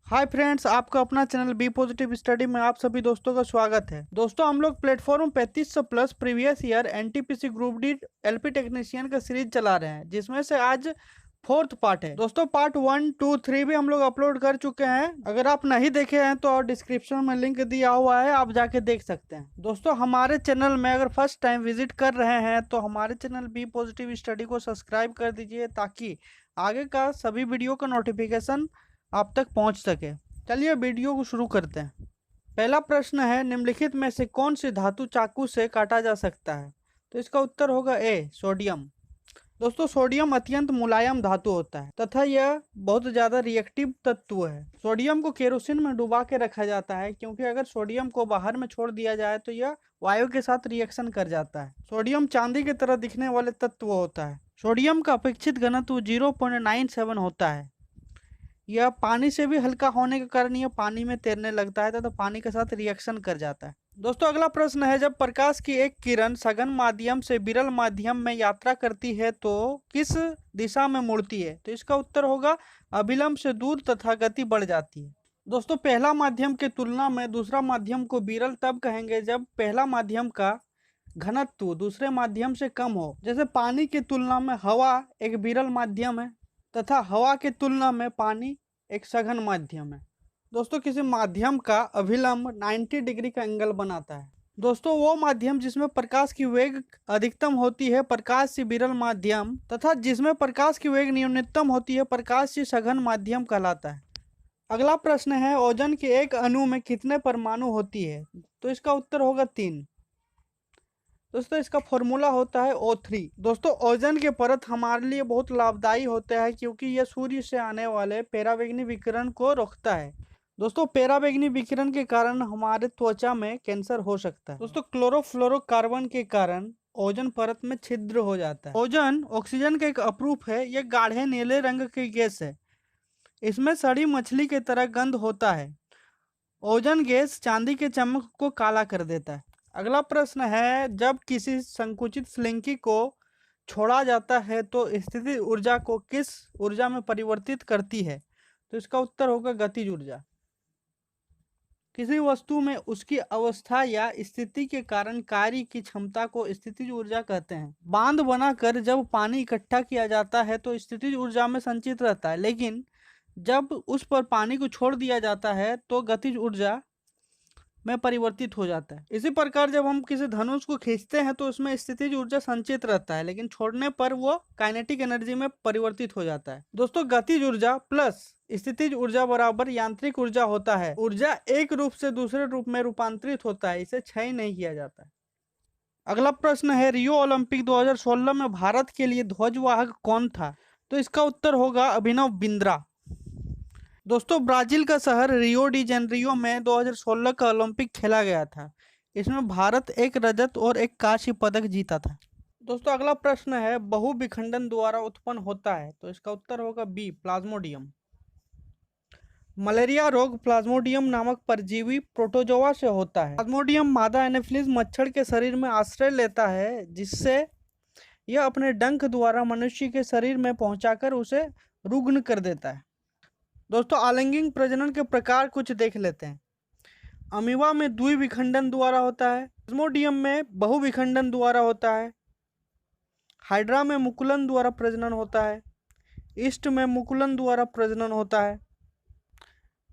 Hi friends, आपका अपना channel B positive study में आप सभी दोस्तों का स्वागत है। दोस्तों, हम लोग platform 3500 plus previous year NTPC group D LP technician का सीरीज चला रहे हैं, जिसमें से आज फोर्थ पार्ट है। दोस्तों, पार्ट 1, 2, 3 भी हम लोग अपलोड कर चुके हैं। अगर आप नहीं देखे हैं तो डिस्क्रिप्शन में लिंक दिया हुआ है, आप जाके देख सकते हैं। दोस्तों, हमारे चैनल में अगर फर्स्ट टाइम विजिट कर रहे हैं तो हमारे चैनल बी पॉजिटिव स्टडी को सब्सक्राइब कर दीजिए, ताकि आगे का सभी वीडियो का नोटिफिकेशन आप तक पहुंच सके। चलिए वीडियो को शुरू करते हैं। पहला प्रश्न है, निम्नलिखित में से कौन सी धातु चाकू से काटा जा सकता है? तो इसका उत्तर होगा ए, सोडियम। दोस्तों, सोडियम अत्यंत मुलायम धातु होता है तथा यह बहुत ज्यादा रिएक्टिव तत्व है। सोडियम को केरोसिन में डुबा के रखा जाता है, क्योंकि अगर सोडियम को बाहर में छोड़ दिया जाए तो यह वायु के साथ रिएक्शन कर जाता है। सोडियम चांदी की तरह दिखने वाले तत्व होता है। सोडियम का अपेक्षित घनत्व 0.97 होता है। यह पानी से भी हल्का होने के कारण यह पानी में तैरने लगता है तथा पानी के साथ रिएक्शन कर जाता है। दोस्तों, अगला प्रश्न है, जब प्रकाश की एक किरण सघन माध्यम से विरल माध्यम में यात्रा करती है तो किस दिशा में मुड़ती है? तो इसका उत्तर होगा अभिलंब से दूर तथा गति बढ़ जाती है। दोस्तों, पहला माध्यम के तुलना में दूसरा माध्यम को विरल तब कहेंगे जब पहला माध्यम का घनत्व दूसरे माध्यम से कम हो। जैसे पानी की तुलना में हवा एक विरल माध्यम है तथा हवा की तुलना में पानी एक सघन माध्यम है। दोस्तों, किसी माध्यम का अभिलंब 90 डिग्री का एंगल बनाता है। दोस्तों, वो माध्यम जिसमें प्रकाश की वेग अधिकतम होती है प्रकाश से विरल माध्यम, तथा जिसमें प्रकाश की वेग न्यूनतम होती है प्रकाश से सघन माध्यम कहलाता है। अगला प्रश्न है, ओजोन के एक अणु में कितने परमाणु होती है? तो इसका उत्तर होगा 3। दोस्तों, इसका फॉर्मूला होता है O3। दोस्तों, ओजोन के परत हमारे लिए बहुत लाभदायी होता है, क्योंकि यह सूर्य से आने वाले पराबैंगनी विकिरण को रोकता है। दोस्तों, पराबैंगनी विकिरण के कारण हमारे त्वचा में कैंसर हो सकता है। दोस्तों, क्लोरोफ्लोरोकार्बन के कारण ओजोन परत में छिद्र हो जाता है। ओजोन ऑक्सीजन का एक अपरूप है। यह गाढ़े नीले रंग की गैस है। इसमें सड़ी मछली की तरह गंध होता है। ओजोन गैस चांदी के चमक को काला कर देता है। अगला प्रश्न है, जब किसी संकुचित स्लिंकी को छोड़ा जाता है तो स्थितिज ऊर्जा को किस ऊर्जा में परिवर्तित करती है? तो इसका उत्तर होगा गतिज ऊर्जा। किसी वस्तु में उसकी अवस्था या स्थिति के कारण कार्य की क्षमता को स्थितिज ऊर्जा कहते हैं। बांध बनाकर जब पानी इकट्ठा किया जाता है तो स्थितिज ऊर्जा में संचित रहता है, लेकिन जब उस पर पानी को छोड़ दिया जाता है तो गतिज ऊर्जा में परिवर्तित हो जाता है। इसी प्रकार जब हम किसी धनुष को खींचते हैं तो उसमें स्थितिज ऊर्जा संचित रहता है, लेकिन छोड़ने पर वो काइनेटिक एनर्जी में परिवर्तित हो जाता है। दोस्तों, गतिज ऊर्जा प्लस स्थितिज ऊर्जा बराबर यांत्रिक ऊर्जा होता है। ऊर्जा एक रूप से दूसरे रूप में रूपांतरित होता है, इसे क्षय नहीं किया जाता है। अगला प्रश्न है, रियो ओलंपिक 2016 में भारत के लिए ध्वजवाहक कौन था? तो इसका उत्तर होगा अभिनव बिंद्रा। दोस्तों, ब्राजील का शहर रियो डी जेनेरियो में 2016 का ओलंपिक खेला गया था। इसमें भारत एक रजत और एक कांस्य पदक जीता था। दोस्तों, अगला प्रश्न है, बहुविखंडन द्वारा उत्पन्न होता है? तो इसका उत्तर होगा बी, प्लाज्मोडियम। मलेरिया रोग प्लाज्मोडियम नामक परजीवी प्रोटोजोआ से होता है। प्लाज्मोडियम मादा एनोफिलीज मच्छर के शरीर में आश्रय लेता है, जिससे यह अपने डंक द्वारा मनुष्य के शरीर में पहुंचाकर उसे रुग्ण कर देता है। दोस्तों, आलिंगिक प्रजनन के प्रकार कुछ देख लेते हैं। अमीबा में द्विविखंडन द्वारा होता है। प्लाज्मोडियम में बहुविखंडन द्वारा होता है। हाइड्रा में मुकुलन द्वारा प्रजनन होता है। ईस्ट में मुकुलन द्वारा प्रजनन होता है।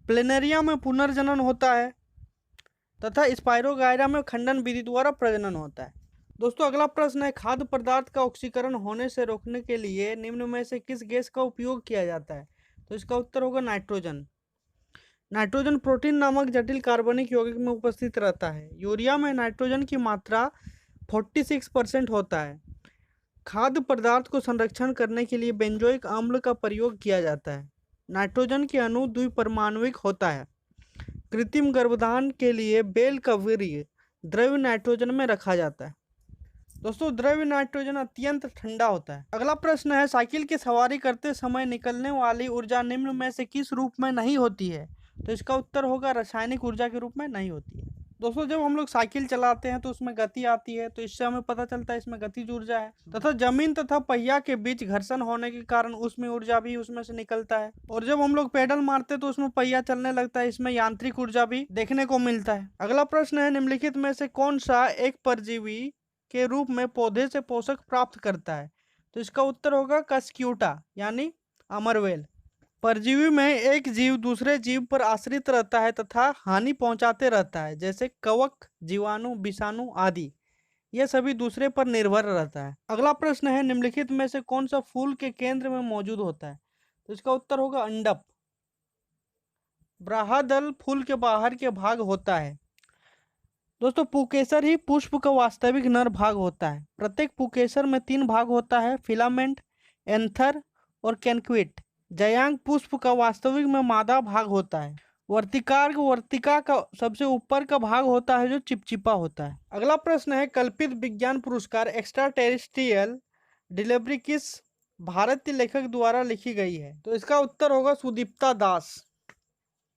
प्लेनेरिया में पुनर्जनन होता है तथा स्पाइरोगायरा में खंडन विधि द्वारा प्रजनन होता है। दोस्तों, अगला प्रश्न है, खाद्य पदार्थ का ऑक्सीकरण होने से रोकने के लिए निम्न में से किस गैस का उपयोग किया जाता है? तो इसका उत्तर होगा नाइट्रोजन। नाइट्रोजन प्रोटीन नामक जटिल कार्बनिक यौगिक में उपस्थित रहता है। यूरिया में नाइट्रोजन की मात्रा 46% होता है। खाद्य पदार्थ को संरक्षण करने के लिए बेंजोइक अम्ल का प्रयोग किया जाता है। नाइट्रोजन के अणु द्विपरमाणुविक होता है। कृत्रिम गर्भधान के लिए बेल का वीर्य द्रव्य नाइट्रोजन में रखा जाता है। दोस्तों, द्रव्य नाइट्रोजन अत्यंत ठंडा होता है। अगला प्रश्न है, साइकिल की सवारी करते समय निकलने वाली ऊर्जा निम्न में से किस रूप में नहीं होती है? तो इसका उत्तर होगा रासायनिक ऊर्जा के रूप में नहीं होती है। दोस्तों जब हम लोग साइकिल चलाते हैं तो उसमें गति आती है, तो इससे हमें पता चलता है इसमें गतिज ऊर्जा है। तथा जमीन तथा पहिया के बीच घर्षण होने के कारण उसमें ऊर्जा भी उसमें से निकलता है। और जब हम लोग पेडल मारते हैं तो उसमें पहिया चलने लगता है, इसमें यांत्रिक ऊर्जा भी देखने को मिलता है। अगला प्रश्न है, निम्नलिखित में से कौन सा एक परजीवी के रूप में पौधे से पोषक प्राप्त करता है? तो इसका उत्तर होगा कस्क्यूटा यानी अमरवेल। परजीवी में एक जीव दूसरे जीव पर आश्रित रहता है तथा हानि पहुंचाते रहता है, जैसे कवक, जीवाणु, विषाणु आदि। यह सभी दूसरे पर निर्भर रहता है। अगला प्रश्न है, निम्नलिखित में से कौन सा फूल के केंद्र में मौजूद होता है? तो इसका उत्तर होगा अंडप। ब्राह्मदल फूल के बाहर के भाग होता है। दोस्तों पुकेसर ही पुष्प का वास्तविक नर भाग होता है। प्रत्येक पुकेसर में 3 भाग होता है, फिलामेंट, एंथर और कैनक्विट। जयांग पुष्प का वास्तविक में मादा भाग होता है। वर्तिका का सबसे ऊपर का भाग होता है जो चिपचिपा होता है। अगला प्रश्न है, कल्पित विज्ञान पुरस्कार एक्स्ट्रा टेरेस्ट्रियल डिलीवरी किस भारतीय लेखक द्वारा लिखी गई है? तो इसका उत्तर होगा सुदीप्ता दास।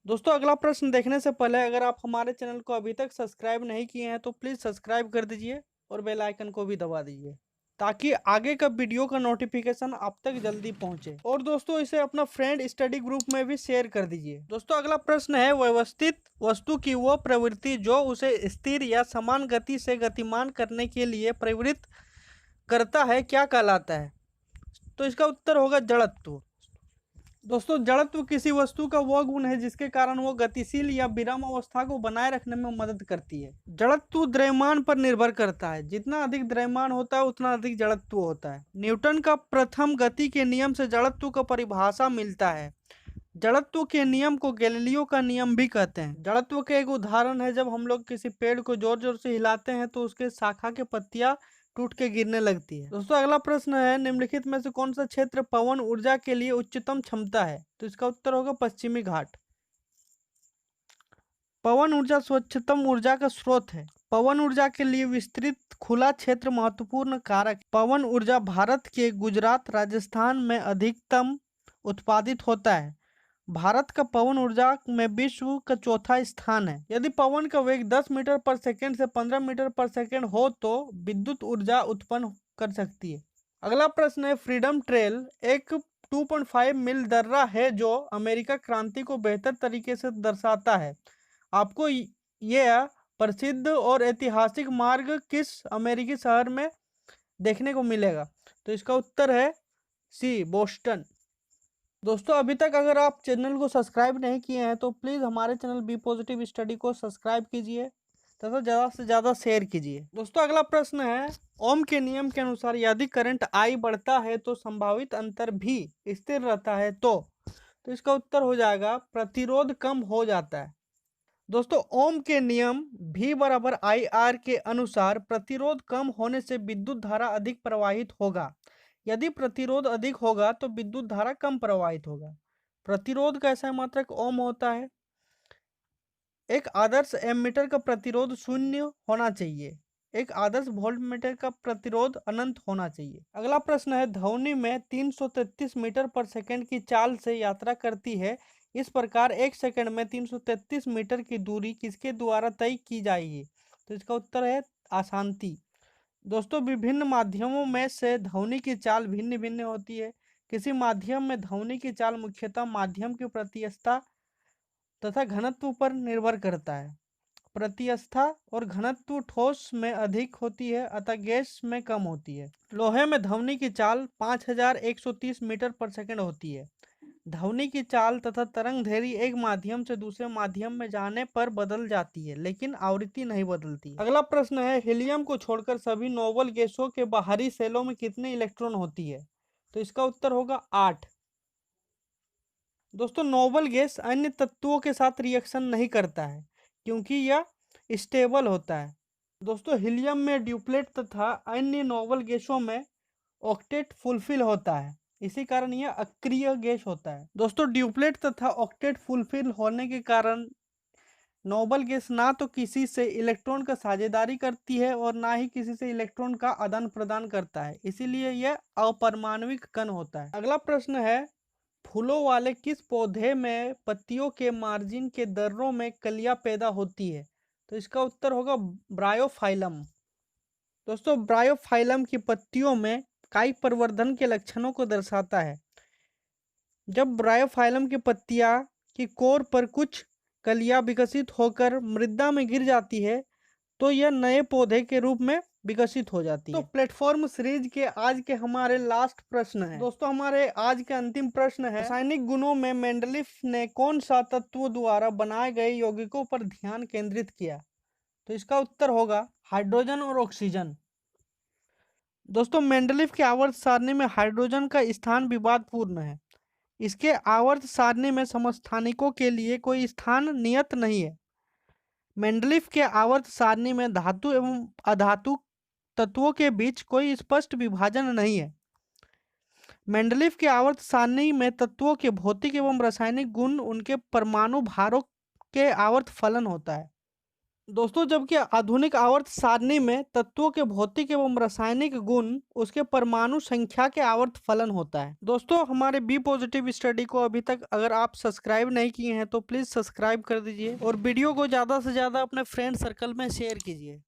दोस्तों अगला प्रश्न देखने से पहले अगर आप हमारे चैनल को अभी तक सब्सक्राइब नहीं किए हैं तो प्लीज़ सब्सक्राइब कर दीजिए और बेल आइकन को भी दबा दीजिए ताकि आगे का वीडियो का नोटिफिकेशन आप तक जल्दी पहुंचे। और दोस्तों इसे अपना फ्रेंड स्टडी ग्रुप में भी शेयर कर दीजिए। दोस्तों अगला प्रश्न है, व्यवस्थित वस्तु की वह प्रवृत्ति जो उसे स्थिर या समान गति से गतिमान करने के लिए प्रवृत्त करता है क्या कहलाता है? तो इसका उत्तर होगा जड़त्व। दोस्तों जड़त्व किसी वस्तु का वह गुण है जिसके कारण वो गतिशील या विराम अवस्था को बनाए रखने में मदद करती है। जड़त्व द्रव्यमान पर निर्भर करता है, जितना अधिक द्रव्यमान होता है उतना अधिक जड़त्व होता है। न्यूटन का प्रथम गति के नियम से जड़त्व का परिभाषा मिलता है। जड़त्व के नियम को गैलीलियो का नियम भी कहते हैं। जड़त्व के एक उदाहरण है, जब हम लोग किसी पेड़ को जोर जोर से हिलाते हैं तो उसके शाखा के पत्तियां टूट के गिरने लगती है। दोस्तों अगला प्रश्न है, निम्नलिखित में से कौन सा क्षेत्र पवन ऊर्जा के लिए उच्चतम क्षमता है? तो इसका उत्तर होगा पश्चिमी घाट। पवन ऊर्जा स्वच्छतम ऊर्जा का स्रोत है। पवन ऊर्जा के लिए विस्तृत खुला क्षेत्र महत्वपूर्ण कारक। पवन ऊर्जा भारत के गुजरात, राजस्थान में अधिकतम उत्पादित होता है। भारत का पवन ऊर्जा में विश्व का चौथा स्थान है। यदि पवन का वेग 10 मीटर पर सेकंड से 15 मीटर पर सेकंड हो तो विद्युत ऊर्जा उत्पन्न कर सकती है। अगला प्रश्न है, फ्रीडम ट्रेल एक 2.5 मील दर्रा है जो अमेरिका क्रांति को बेहतर तरीके से दर्शाता है। आपको यह प्रसिद्ध और ऐतिहासिक मार्ग किस अमेरिकी शहर में देखने को मिलेगा? तो इसका उत्तर है सी, बोस्टन। दोस्तों अभी तक अगर आप चैनल को सब्सक्राइब नहीं किए हैं तो प्लीज़ हमारे चैनल बी पॉजिटिव स्टडी को सब्सक्राइब कीजिए तथा ज़्यादा से ज़्यादा शेयर कीजिए। दोस्तों अगला प्रश्न है, ओम के नियम के अनुसार यदि करंट I बढ़ता है तो संभावित अंतर भी स्थिर रहता है तो इसका उत्तर हो जाएगा प्रतिरोध कम हो जाता है। दोस्तों ओम के नियम V बराबर IR के अनुसार प्रतिरोध कम होने से विद्युत धारा अधिक प्रवाहित होगा। यदि प्रतिरोध अधिक होगा तो विद्युत धारा कम प्रवाहित होगा। प्रतिरोध का ऐसा मात्रक ओम होता है। एक आदर्श एमीटर का प्रतिरोध 0 होना चाहिए। एक आदर्श वोल्टमीटर का प्रतिरोध अनंत होना चाहिए। अगला प्रश्न है, ध्वनि में 333 मीटर पर सेकंड की चाल से यात्रा करती है। इस प्रकार 1 सेकंड में 333 मीटर की दूरी किसके द्वारा तय की जाएगी? तो इसका उत्तर है अशांति। दोस्तों विभिन्न माध्यमों में से ध्वनि की चाल भिन्न भिन्न होती है। किसी माध्यम में ध्वनि की चाल मुख्यतः माध्यम की प्रतिस्थता तथा घनत्व पर निर्भर करता है। प्रतिस्थता और घनत्व ठोस में अधिक होती है अतः गैस में कम होती है। लोहे में ध्वनि की चाल 5130 मीटर पर सेकंड होती है। ध्वनि की चाल तथा तरंग दैर्घ्य एक माध्यम से दूसरे माध्यम में जाने पर बदल जाती है लेकिन आवृत्ति नहीं बदलती। अगला प्रश्न है, हीलियम को छोड़कर सभी नोबल गैसों के बाहरी सेलों में कितने इलेक्ट्रॉन होती है? तो इसका उत्तर होगा 8। दोस्तों नोबल गैस अन्य तत्वों के साथ रिएक्शन नहीं करता है क्योंकि यह स्टेबल होता है। दोस्तों हीलियम में ड्यूप्लेट तथा अन्य नोबल गैसों में ऑक्टेट फुलफिल होता है, इसी कारण यह अक्रिय गैस होता है। दोस्तों ड्यूप्लेट तथा ऑक्टेट फुलफिल होने के कारण नोबल गैस ना तो किसी से इलेक्ट्रॉन का साझेदारी करती है और ना ही किसी से इलेक्ट्रॉन का आदान प्रदान करता है, इसीलिए यह अपरमाणविक कण होता है। अगला प्रश्न है, फूलों वाले किस पौधे में पत्तियों के मार्जिन के दर्रों में कलियां पैदा होती है? तो इसका उत्तर होगा ब्रायोफाइलम। दोस्तों ब्रायोफाइलम की पत्तियों में कायिक प्रवर्धन के लक्षणों को दर्शाता है। जब ब्रायोफाइलम की पत्तियां की कोर पर कुछ कलियां विकसित होकर मृदा में गिर जाती है तो यह नए पौधे के रूप में विकसित हो जाती है। तो प्लेटफॉर्म सीरीज के आज के हमारे लास्ट प्रश्न है। दोस्तों हमारे आज के अंतिम प्रश्न है, रासायनिक गुणों में मेंडलीफ ने कौन सा तत्व द्वारा बनाए गए यौगिकों पर ध्यान केंद्रित किया? तो इसका उत्तर होगा हाइड्रोजन और ऑक्सीजन। दोस्तों मेंडलीफ के आवर्त सारणी में हाइड्रोजन का स्थान विवादपूर्ण है। इसके आवर्त सारणी में समस्थानिकों के लिए कोई स्थान नियत नहीं है। मेंडलीफ के आवर्त सारणी में धातु एवं अधातु तत्वों के बीच कोई स्पष्ट विभाजन नहीं है। मेंडलीफ के आवर्त सारणी में तत्वों के भौतिक एवं रासायनिक गुण उनके परमाणु भारों के आवर्त फलन होता है। दोस्तों जबकि आधुनिक आवर्त सारणी में तत्वों के भौतिक एवं रासायनिक गुण उसके परमाणु संख्या के आवर्त फलन होता है। दोस्तों हमारे बी पॉजिटिव स्टडी को अभी तक अगर आप सब्सक्राइब नहीं किए हैं तो प्लीज सब्सक्राइब कर दीजिए और वीडियो को ज्यादा से ज्यादा अपने फ्रेंड सर्कल में शेयर कीजिए।